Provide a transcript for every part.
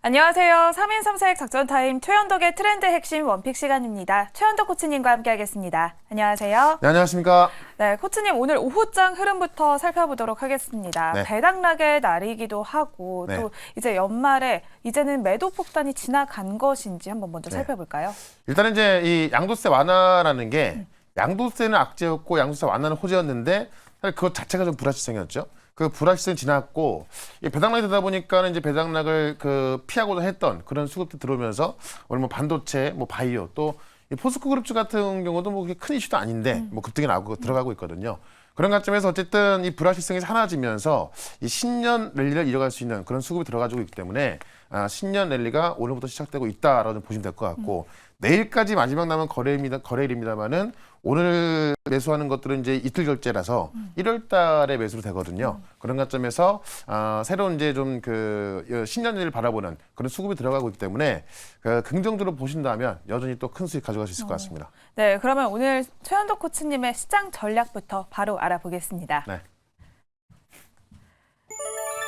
안녕하세요. 3인 3사액 작전타임 최현덕의 트렌드 핵심 원픽 시간입니다. 최현덕 코치님과 함께하겠습니다. 안녕하세요. 네, 안녕하십니까. 네, 코치님 오늘 오후장 흐름부터 살펴보도록 하겠습니다. 네. 배당락의 날이기도 하고 네. 또 이제 연말에 이제는 매도 폭탄이 지나간 것인지 한번 먼저 살펴볼까요? 일단은 이제 이 양도세 완화라는 게 양도세는 악재였고 양도세 완화는 호재였는데 사실 그것 자체가 좀 불확실성이었죠. 그 불확실성이 지났고 이 배당락이 되다 보니까 이제 배당락을 피하고자 했던 그런 수급도 들어오면서 오늘 뭐 반도체, 뭐 바이오 또 이 포스코 그룹주 같은 경우도 뭐 그렇게 큰 이슈도 아닌데 뭐 급등이 나오고 들어가고 있거든요. 그런 관점에서 어쨌든 이 불확실성이 사라지면서 이 신년 랠리를 이어갈 수 있는 그런 수급이 들어가지고 있기 때문에 신년 랠리가 오늘부터 시작되고 있다라고 보시면 될 것 같고 내일까지 마지막 남은 거래일입니다만은 오늘 매수하는 것들은 이제 이틀 결제라서 1월 달에 매수로 되거든요. 그런 관점에서 새로운 이제 좀 신년을 바라보는 그런 수급이 들어가고 있기 때문에 긍정적으로 보신다면 여전히 또 큰 수익 가져갈 수 있을 것 같습니다. 네, 그러면 오늘 최현덕 코치님의 시장 전략부터 바로 알아보겠습니다. 네.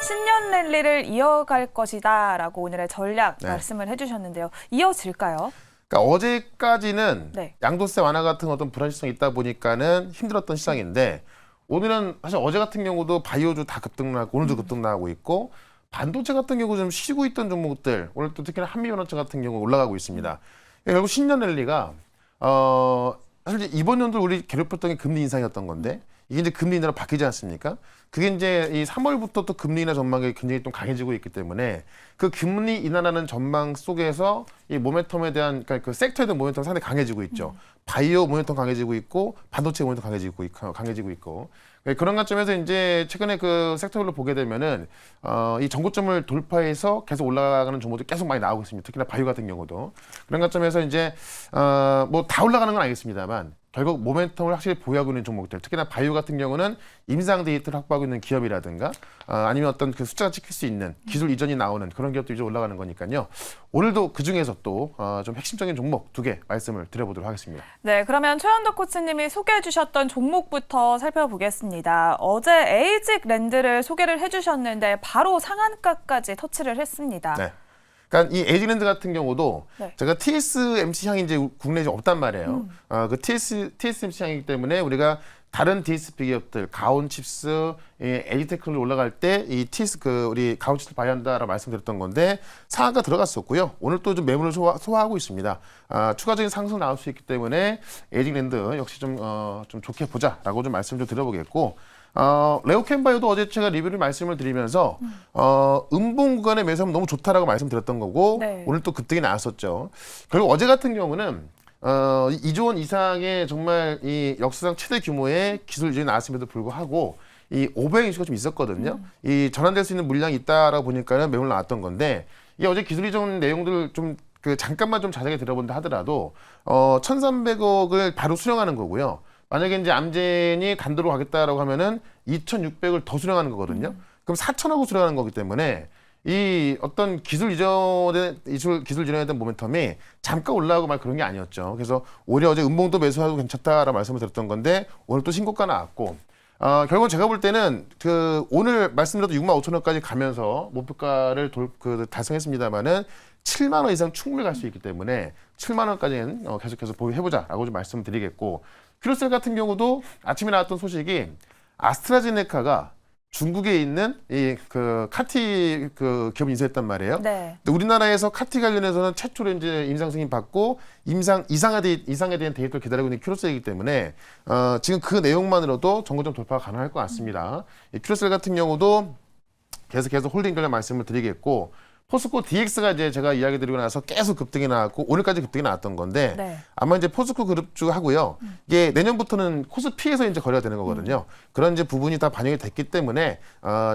신년 랠리를 이어갈 것이다라고 오늘의 전략 말씀을 해주셨는데요. 이어질까요? 그러니까 어제까지는 네. 양도세 완화 같은 어떤 불확실성이 있다 보니까는 힘들었던 시장인데 오늘은 사실 어제 같은 경우도 바이오주 다 급등나고 오늘도 급등나고 있고 반도체 같은 경우 좀 쉬고 있던 종목들 오늘 또 특히나 한미전자 같은 경우 올라가고 있습니다. 결국 신년 랠리가 사실 이번 연도 우리 괴롭혔던 게 금리 인상이었던 건데 이게 이제 금리 인하로 바뀌지 않습니까? 그게 이제 이 3월부터 또 금리 인하 전망이 굉장히 좀 강해지고 있기 때문에 그 금리 인하라는 전망 속에서 이 모멘텀에 대한 그러니까 그 섹터에 대한 모멘텀이 상당히 강해지고 있죠. 바이오 모멘텀 강해지고 있고 반도체 모멘텀 강해지고 있고 그런 관점에서 이제 최근에 그 섹터별로 보게 되면은 이 전고점을 돌파해서 계속 올라가는 종목들이 계속 많이 나오고 있습니다. 특히나 바이오 같은 경우도 그런 관점에서 이제 뭐 다 올라가는 건 알겠습니다만. 결국 모멘텀을 확실히 보유하고 있는 종목들, 특히나 바이오 같은 경우는 임상 데이터를 확보하고 있는 기업이라든가 아니면 어떤 그 숫자가 찍힐 수 있는 기술 이전이 나오는 그런 기업들이 이제 올라가는 거니까요. 오늘도 그중에서 또 좀 핵심적인 종목 2개 말씀을 드려보도록 하겠습니다. 네, 그러면 최현덕 코치님이 소개해 주셨던 종목부터 살펴보겠습니다. 어제 에이직랜드를 소개를 해주셨는데 바로 상한가까지 터치를 했습니다. 네. 그러니까 이 에이직랜드 같은 경우도 제가 TSMC 향이 이제 국내에 없단 말이에요. 그 TSMC 향이기 때문에 우리가 다른 DSP 기업들, 가온칩스, 에이테크로 올라갈 때 이 우리 가온칩스 봐야한다라고 말씀드렸던 건데 상한가 들어갔었고요. 오늘 또 좀 매물을 소화하고 있습니다. 추가적인 상승 나올 수 있기 때문에 에이직랜드 역시 좀 좋게 보자라고 좀 말씀 좀 드려보겠고. 레오캠바이오도 어제 제가 리뷰를 말씀을 드리면서 음봉 구간에 매수하면 너무 좋다라고 말씀드렸던 거고 오늘 또 급등이 나왔었죠. 결국 어제 같은 경우는 2조 원 이상의 정말 이 역사상 최대 규모의 기술 이전이 나왔음에도 불구하고 이 오버행 이슈가 좀 있었거든요. 이 전환될 수 있는 물량이 있다라고 보니까는 매물 나왔던 건데 이게 어제 기술 이전 내용들 좀 잠깐만 좀 자세하게 들어본다 하더라도 1,300억을 바로 수령하는 거고요. 만약에 이제 암젠이 단도로 가겠다라고 하면은 2,600을 더 수령하는 거거든요. 그럼 4,000억을 수령하는 거기 때문에 이 어떤 기술 이전에 대한 모멘텀이 잠깐 올라가고 막 그런 게 아니었죠. 그래서 오히려 어제 음봉도 매수하고 괜찮다라고 말씀을 드렸던 건데 오늘 또 신고가 나왔고 결국은 제가 볼 때는 오늘 말씀드렸던 65,000원까지 가면서 목표가를 달성했습니다만은 7만 원 이상 충분히 갈 수 있기 때문에 7만 원까지는 계속해서 보유해보자라고 좀 말씀드리겠고 큐로셀 같은 경우도 아침에 나왔던 소식이 아스트라제네카가 중국에 있는 카티 기업 인수했단 말이에요. 네. 근데 우리나라에서 카티 관련해서는 최초로 이제 임상 승인 받고 이상에 대한 데이터를 기다리고 있는 큐로셀이기 때문에 지금 그 내용만으로도 정고점 돌파가 가능할 것 같습니다. 이 큐로셀 같은 경우도 계속 홀딩 관련 말씀을 드리겠고. 포스코 DX가 이제 제가 이야기 드리고 나서 계속 급등이 나왔고 오늘까지 급등이 나왔던 건데 아마 이제 포스코 그룹주 하고요. 이게 내년부터는 코스피에서 이제 거래가 되는 거거든요. 그런 이제 부분이 다 반영이 됐기 때문에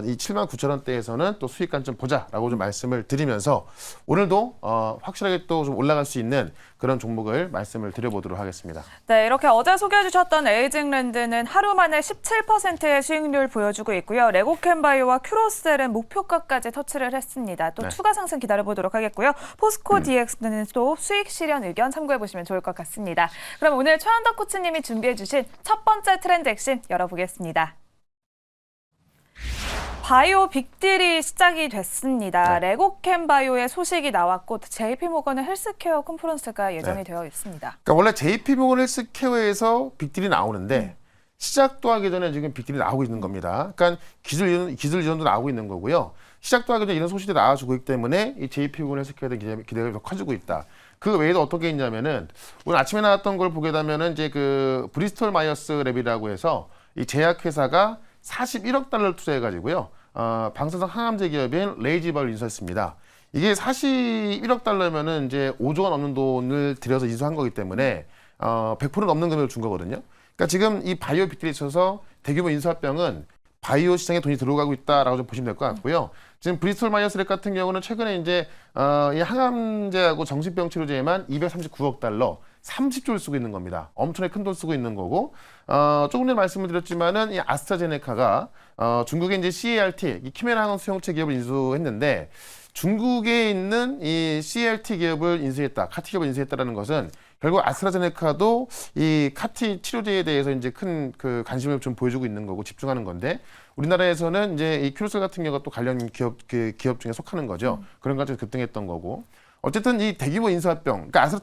이 79,000원대에서는 또 수익 관점 보자라고 좀 말씀을 드리면서 오늘도 확실하게 또 좀 올라갈 수 있는 그런 종목을 말씀을 드려보도록 하겠습니다. 네, 이렇게 어제 소개해 주셨던 에이직랜드는 하루 만에 17%의 수익률 보여주고 있고요. 레고캠바이오와 큐로셀은 목표가까지 터치를 했습니다. 또 추가 상승 기다려보도록 하겠고요. 포스코 DX는 또 수익 실현 의견 참고해보시면 좋을 것 같습니다. 그럼 오늘 최현덕 코치님이 준비해 주신 첫 번째 트렌드 핵심 열어보겠습니다. 바이오 빅딜이 시작이 됐습니다. 레고캠 바이오의 소식이 나왔고 JP모건 헬스케어 컨퍼런스가 예정이 되어 있습니다. 그러니까 원래 JP모건 헬스케어에서 빅딜이 나오는데 시작도 하기 전에 지금 빅딜이 나오고 있는 겁니다. 그러니까 기술 이전도 나오고 있는 거고요. 시작도 하기 전에 이런 소식이 나와주고 있기 때문에 이 JP모건 헬스케어에 대한 기대가 더 커지고 있다. 그 외에도 어떤 게 있냐면은 오늘 아침에 나왔던 걸 보게 되면은 이제 그 브리스톨 마이어스 랩이라고 해서 이 제약회사가 41억 달러를 투자해가지고요. 방사성 항암제 기업인 레이지바를 인수했습니다. 이게 41억 달러면은 이제 5조 원 넘는 돈을 들여서 인수한 거기 때문에 100% 넘는 금액을 준 거거든요. 그러니까 지금 이 바이오 빅딜에 있어서 대규모 인수합병은 바이오 시장에 돈이 들어가고 있다라고 좀 보시면 될 것 같고요. 지금 브리스톨 마이어스 랩 같은 경우는 최근에 이제 이 항암제하고 정신병 치료제에만 239억 달러, 30조를 쓰고 있는 겁니다. 엄청나게 큰 돈 쓰고 있는 거고, 조금 전에 말씀을 드렸지만은 이 아스트라제네카가 중국의 이제 CART, 이 키메라 항원 수용체 기업을 인수했는데 중국에 있는 이 CART 기업을 인수했다, 카티 기업을 인수했다라는 것은 결국 아스트라제네카도 이 카티 치료제에 대해서 이제 큰 그 관심을 좀 보여주고 있는 거고 집중하는 건데 우리나라에서는 이제 이 큐로셀 같은 경우가 또 관련 기업 기업 중에 속하는 거죠. 그런 것들이 급등했던 거고. 어쨌든 이 대규모 인수합병, 그러니까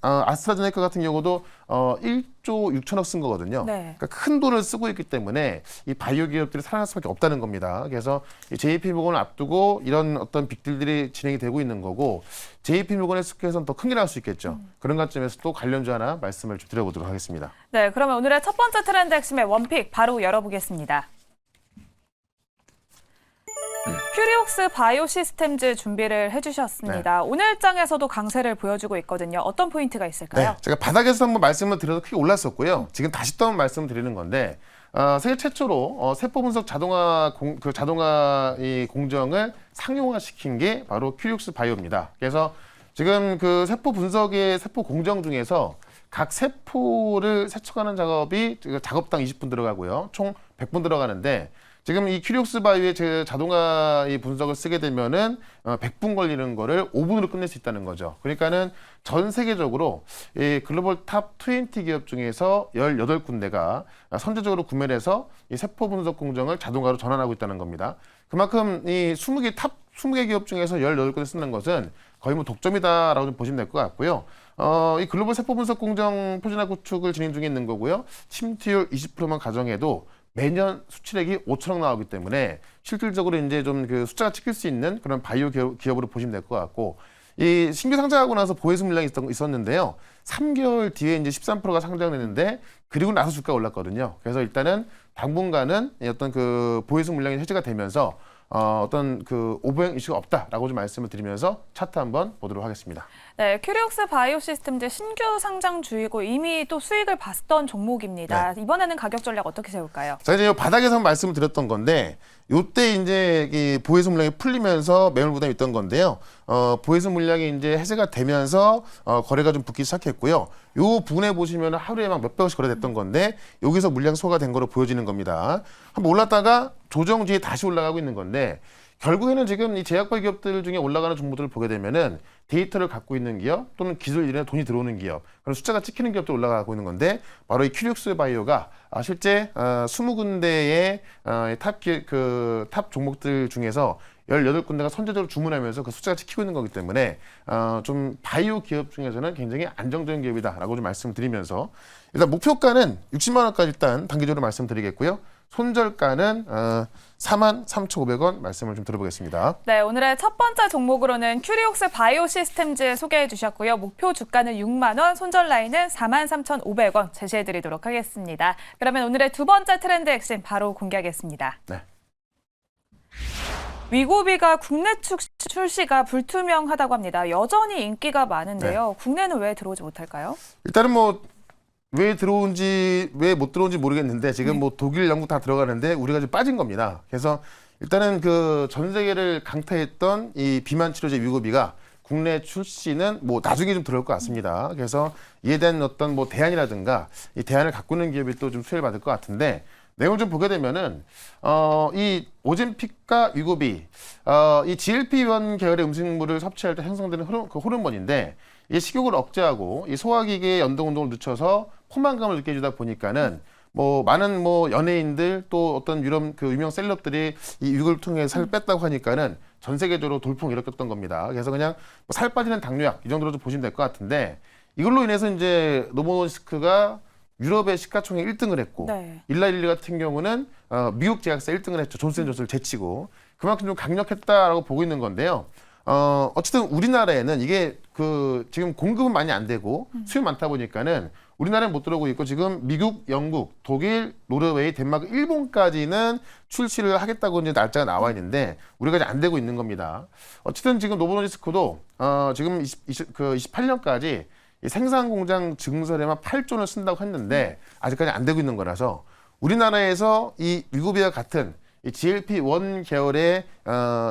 아스트라제네카 같은 경우도 1조 6천억 쓴 거거든요. 네. 그러니까 큰 돈을 쓰고 있기 때문에 이 바이오 기업들이 살아날 수밖에 없다는 겁니다. 그래서 이 JP모건을 앞두고 이런 어떤 빅딜들이 진행이 되고 있는 거고 JP모건의 스케일에서는 더 큰 게 나올 수 있겠죠. 그런 관점에서 또 관련주 하나 말씀을 좀 드려보도록 하겠습니다. 네, 그러면 오늘의 첫 번째 트렌드 핵심의 원픽 바로 열어보겠습니다. 큐리옥스 바이오 시스템즈 준비를 해주셨습니다. 오늘 장에서도 강세를 보여주고 있거든요. 어떤 포인트가 있을까요? 네, 제가 바닥에서 한번 말씀을 드려서 크게 올랐었고요. 지금 다시 또 한번 말씀을 드리는 건데 세계 최초로 세포 분석 자동화 이 공정을 상용화시킨 게 바로 큐리옥스 바이오입니다. 그래서 지금 그 세포 분석의 세포 공정 중에서 각 세포를 세척하는 작업이 작업당 20분 들어가고요. 총 100분 들어가는데 지금 이 큐리옥스 바이오의 자동화 이 분석을 쓰게 되면은 100분 걸리는 거를 5분으로 끝낼 수 있다는 거죠. 그러니까는 전 세계적으로 이 글로벌 탑 20 기업 중에서 18군데가 선제적으로 구매를 해서 이 세포 분석 공정을 자동화로 전환하고 있다는 겁니다. 그만큼 이 20개 탑 20개 기업 중에서 18군데 쓰는 것은 거의 뭐 독점이다라고 좀 보시면 될 것 같고요. 이 글로벌 세포 분석 공정 표준화 구축을 진행 중에 있는 거고요. 침투율 20%만 가정해도 매년 수출액이 5천억 나오기 때문에 실질적으로 이제 좀 그 숫자가 찍힐 수 있는 그런 바이오 기업으로 보시면 될 것 같고 이 신규 상장하고 나서 보해수 물량이 있었는데요. 3개월 뒤에 이제 13%가 상장됐는데 그리고 나서 주가가 올랐거든요. 그래서 일단은 당분간은 어떤 그 보해수 물량이 해제가 되면서 어떤 그 오버행 이슈가 없다라고 좀 말씀을 드리면서 차트 한번 보도록 하겠습니다. 네, 큐리옥스 바이오 시스템즈 신규 상장주이고 이미 또 수익을 봤던 종목입니다. 네. 이번에는 가격 전략 어떻게 세울까요? 자, 이제 바닥에서 말씀을 드렸던 건데 요때 이제 이 보해수 물량이 풀리면서 매물 부담이 있던 건데요. 보해수 물량이 이제 해제가 되면서 거래가 좀 붙기 시작했고요. 요 부분에 보시면 하루에 막 몇백억씩 거래됐던 건데 여기서 물량 소화가 된 거로 보여지는 겁니다. 한번 올랐다가 조정 뒤에 다시 올라가고 있는 건데 결국에는 지금 이 제약바 기업들 중에 올라가는 종목들을 보게 되면은 데이터를 갖고 있는 기업 또는 기술 일에 돈이 들어오는 기업 그런 숫자가 찍히는 기업들 올라가고 있는 건데 바로 이 큐리옥스 바이오가 실제 20군데의 탑 종목들 중에서 18군데가 선제적으로 주문하면서 그 숫자가 찍히고 있는 거기 때문에 좀 바이오 기업 중에서는 굉장히 안정적인 기업이다라고 좀 말씀드리면서 일단 목표가는 60만 원까지 일단 단기적으로 말씀드리겠고요. 손절가는 43,500원 말씀을 좀 들어보겠습니다. 네, 오늘의 첫 번째 종목으로는 큐리옥스 바이오 시스템즈 소개해 주셨고요. 목표 주가는 6만 원, 손절 라인은 43,500원 제시해 드리도록 하겠습니다. 그러면 오늘의 두 번째 트렌드 핵심 바로 공개하겠습니다. 네. 위고비가 국내 출시가 불투명하다고 합니다. 여전히 인기가 많은데요. 국내는 왜 들어오지 못할까요? 일단은 뭐 왜 들어온지 왜 못 들어온지 모르겠는데 지금 뭐 독일, 영국 다 들어가는데 우리가 좀 빠진 겁니다. 그래서 일단은 그 전 세계를 강타했던 이 비만 치료제 위고비가 국내 출시는 뭐 나중에 좀 들어올 것 같습니다. 그래서 이에 대한 어떤 뭐 대안이라든가 이 대안을 갖고 있는 기업이 또 좀 수혜를 받을 것 같은데 내용을 좀 보게 되면은 이 오젬픽과 위고비 이 GLP-1 계열의 음식물을 섭취할 때 형성되는 호르몬인데 이 식욕을 억제하고 이 소화기계의 연동 운동을 늦춰서 포만감을 느껴주다 보니까는 뭐 많은 뭐 연예인들 또 어떤 유럽 그 유명 셀럽들이 이 위고를 통해 살을 뺐다고 하니까는 전 세계적으로 돌풍을 일으켰던 겁니다. 그래서 그냥 뭐살 빠지는 당뇨약 이 정도로 좀 보시면 될 것 같은데 이걸로 인해서 이제 노보노디스크가 유럽의 시가총액 1등을 했고 네. 일라일리 같은 경우는 미국 제약사 1등을 했죠. 존슨앤존슨을 제치고 그만큼 좀 강력했다라고 보고 있는 건데요. 어쨌든 우리나라에는 이게 그 지금 공급은 많이 안 되고 수요 많다 보니까는 우리나라는 못 들어오고 있고 지금 미국, 영국, 독일, 노르웨이, 덴마크, 일본까지는 출시를 하겠다고 이제 날짜가 나와 있는데 우리가 이제 안 되고 있는 겁니다. 어쨌든 지금 노보노디스크도 지금 28년까지 이 생산 공장 증설에만 8조를 쓴다고 했는데 아직까지 안 되고 있는 거라서 우리나라에서 이 위고비와 같은 이 GLP-1 계열의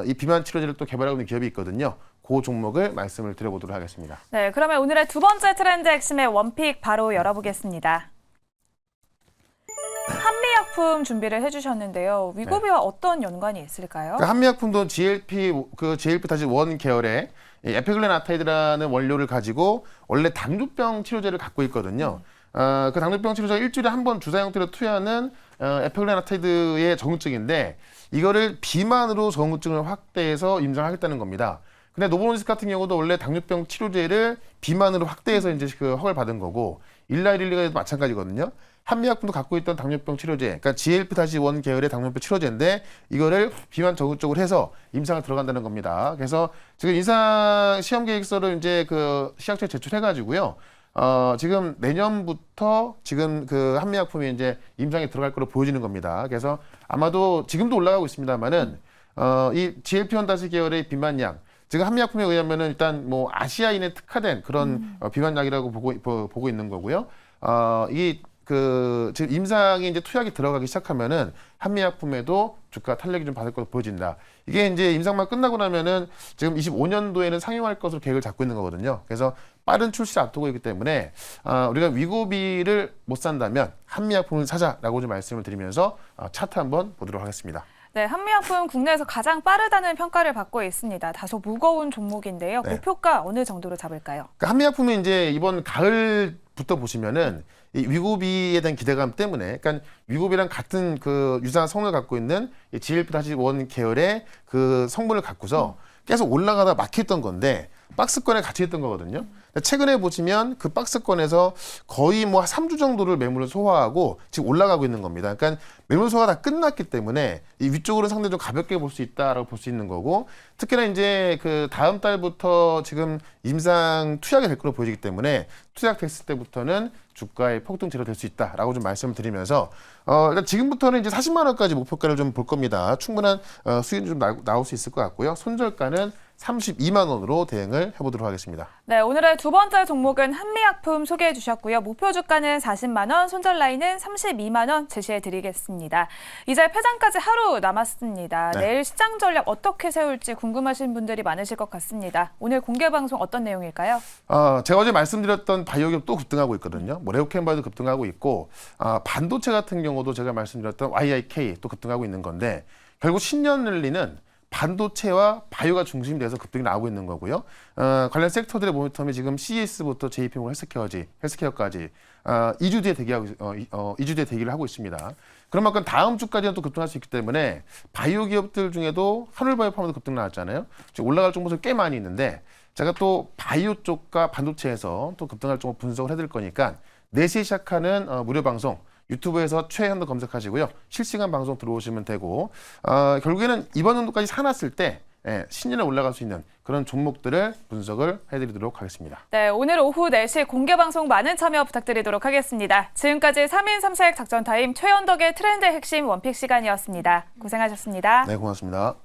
이 비만 치료제를 또 개발하고 있는 기업이 있거든요. 그 종목을 말씀을 드려보도록 하겠습니다. 네, 그러면 오늘의 두 번째 트렌드 핵심의 원픽 바로 열어보겠습니다. 한미약품 준비를 해주셨는데요. 위고비와 어떤 연관이 있을까요? 그 한미약품도 GLP-1 계열의 이 에피글레나타이드라는 원료를 가지고 원래 당뇨병 치료제를 갖고 있거든요. 그 당뇨병 치료제가 일주일에 한 번 주사 형태로 투여하는 에피글레나타이드의 적응증인데 이거를 비만으로 적응증을 확대해서 임상하겠다는 겁니다. 근데 노보노디스크 같은 경우도 원래 당뇨병 치료제를 비만으로 확대해서 이제 그 허가를 받은 거고 일라이릴리가 마찬가지거든요. 한미약품도 갖고 있던 당뇨병 치료제, 그러니까 GLP-1 계열의 당뇨병 치료제인데 이거를 비만 적응적으로 해서 임상을 들어간다는 겁니다. 그래서 지금 임상 시험 계획서를 이제 그 시약처에 제출해가지고요. 지금 내년부터 지금 그 한미약품이 이제 임상에 들어갈 거로 보여지는 겁니다. 그래서 아마도 지금도 올라가고 있습니다만은 이 GLP-1 계열의 비만약 지금 한미약품에 의하면은 일단 뭐 아시아인에 특화된 그런 비만약이라고 보고 있는 거고요. 지금 임상이 이제 투약이 들어가기 시작하면은 한미약품에도 주가 탄력이 좀 받을 것으로 보여진다. 이게 이제 임상만 끝나고 나면은 지금 25년도에는 상용할 것으로 계획을 잡고 있는 거거든요. 그래서 빠른 출시를 앞두고 있기 때문에 우리가 위고비를 못 산다면 한미약품을 사자라고 좀 말씀을 드리면서 차트 한번 보도록 하겠습니다. 네, 한미약품 국내에서 가장 빠르다는 평가를 받고 있습니다. 다소 무거운 종목인데요. 네. 목표가 어느 정도로 잡을까요? 그러니까 한미약품이 이제 이번 가을부터 보시면은 이 위고비에 대한 기대감 때문에, 그러니까 위고비랑 같은 그 유사한 성능을 갖고 있는 이 GLP-1 계열의 그 성분을 갖고서 계속 올라가다 막혔던 건데 박스권에 같이 했던 거거든요. 최근에 보시면 그 박스권에서 거의 뭐 3주 정도를 매물을 소화하고 지금 올라가고 있는 겁니다. 그러니까 매물 소화가 다 끝났기 때문에 이 위쪽으로 상대적으로 가볍게 볼 수 있다라고 볼 수 있는 거고 특히나 이제 그 다음 달부터 지금 임상 투약이 될 거로 보이기 때문에 투약됐을 때부터는 주가의 폭등제로 될 수 있다라고 좀 말씀을 드리면서 일단 지금부터는 이제 40만 원까지 목표가를 좀 볼 겁니다. 충분한 수익이 좀 나올 수 있을 것 같고요. 손절가는 32만 원으로 대응을 해보도록 하겠습니다. 네, 오늘의 두 번째 종목은 한미약품 소개해 주셨고요. 목표 주가는 40만 원, 손절 라인은 32만 원 제시해 드리겠습니다. 이제 폐장까지 하루 남았습니다. 네. 내일 시장 전략 어떻게 세울지 궁금하신 분들이 많으실 것 같습니다. 오늘 공개 방송 어떤 내용일까요? 제가 어제 말씀드렸던 바이오기업 또 급등하고 있거든요. 뭐 레오캠바이도 급등하고 있고 반도체 같은 경우도 제가 말씀드렸던 YIK 또 급등하고 있는 건데 결국 신년을리는 반도체와 바이오가 중심이 돼서 급등이 나오고 있는 거고요. 관련 섹터들의 모멘텀이 지금 CES부터 JP모건 헬스케어까지 2주 뒤에 2주 뒤에 대기를 하고 있습니다. 그런 만큼 다음 주까지는 또 급등할 수 있기 때문에 바이오 기업들 중에도 한울바이오파마도 급등 나왔잖아요. 지금 올라갈 종목들 꽤 많이 있는데 제가 또 바이오 쪽과 반도체에서 또 급등할 종목 분석을 해드릴 거니까 4시에 시작하는 무료 방송 유튜브에서 최현도 검색하시고요. 실시간 방송 들어오시면 되고 결국에는 이번 연도까지 사놨을 때 신년에 올라갈 수 있는 그런 종목들을 분석을 해드리도록 하겠습니다. 네, 오늘 오후 4시 공개 방송 많은 참여 부탁드리도록 하겠습니다. 지금까지 3인 3색 작전 타임 최현덕의 트렌드 핵심 원픽 시간이었습니다. 고생하셨습니다. 네, 고맙습니다.